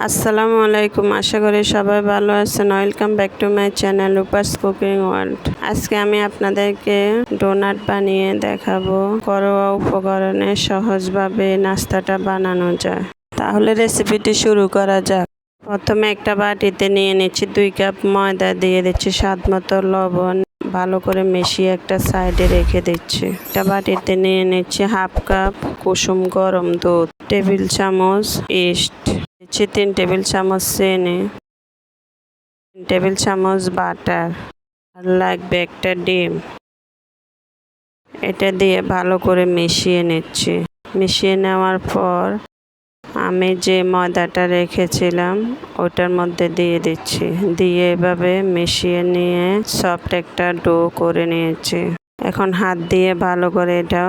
আসসালামু আলাইকুম, আশা করি সবাই ভালো আছেন। Welcome back to my channel Rupa's cooking world. আজকে আমি আপনাদেরকে ডোনাট বানিয়ে দেখাবো ঘরোয়া উপকরণে সহজভাবে নাস্তাটা বানানো যায়। তাহলে রেসিপিটি শুরু করা যাক। প্রথমে একটা বাটিতে নিয়ে নিচ্ছি 2 কাপ ময়দা, দিয়ে দিচ্ছি স্বাদ মতো লবণ, ভালো করে মিশিয়ে একটা সাইডে রেখে দিচ্ছি। একটা বাটিতে নিয়ে নিচ্ছি 1/2 কাপ কুসুম গরম দুধ, টেবিল চামচ ইস্ট, দিচ্ছি 3 টেবিল চামচ চিনি, 3 টেবিল চামচ বাটার, আর লাগবে একটা ডিম। এটা দিয়ে ভালো করে মিশিয়ে নিচ্ছি। মিশিয়ে নেওয়ার পর আমি যে ময়দাটা রেখেছিলাম ওটার মধ্যে দিয়ে দিচ্ছি, দিয়ে এভাবে মিশিয়ে নিয়ে সফট একটা ডো করে নিয়েছি। এখন হাত দিয়ে ভালো করে এটা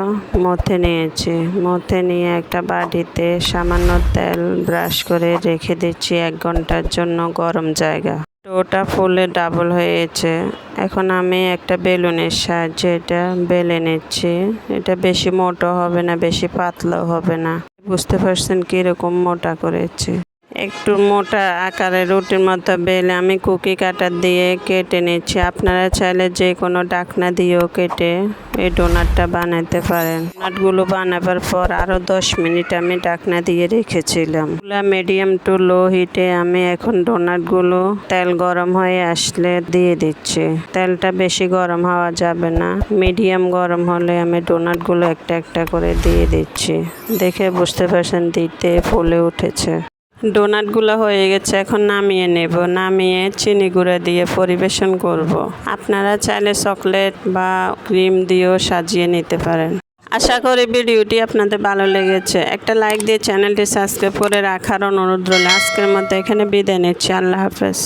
মথে নিয়েছি। মথে নিয়ে একটা বাটিতে সামান্য তেল ব্রাশ করে রেখে দিচ্ছি 1 ঘন্টার জন্য গরম জায়গা। ডোটা ফুলে ডাবল হয়েছে। এখন আমি একটা বেলুনের সাহায্যে এটা বেলে নিচ্ছি। এটা বেশি মোটা হবে না, বেশি পাতলাও হবে না। বুঝতে পারছেন কিরকম মোটা করেছি। একটু মোটা আকারে রুটির মতো বেলে আমি কুকি কাটার দিয়ে কেটে নিচ্ছি। আপনারা চাইলে যে কোনো ডাকনা দিয়েও কেটে এই ডোনাটটা বানাতে পারেন। ডোনাটগুলো বানাবার পর আরও 10 মিনিট আমি ডাকনা দিয়ে রেখেছিলাম। মিডিয়াম টু লো হিটে আমি এখন ডোনাটগুলো তেল গরম হয়ে আসলে দিয়ে দিচ্ছি। তেলটা বেশি গরম হওয়া যাবে না, মিডিয়াম গরম হলে আমি ডোনাটগুলো একটা একটা করে দিয়ে দিচ্ছি। দেখে বুঝতে পারছেন দিতে ফুলে উঠেছে। ডোনাটগুলো হয়ে গেছে, এখন নামিয়ে নেব। নামিয়ে চিনি গুঁড়া দিয়ে পরিবেশন করব। আপনারা চাইলে চকলেট বা ক্রিম দিয়েও সাজিয়ে নিতে পারেন। আশা করি ভিডিওটি আপনাদের ভালো লেগেছে। একটা লাইক দিয়ে চ্যানেলটি সাবস্ক্রাইব করে রাখার অনুরোধ রইল। আজকের মতো এখানে বিদায় নিচ্ছি। আল্লাহ হাফেজ।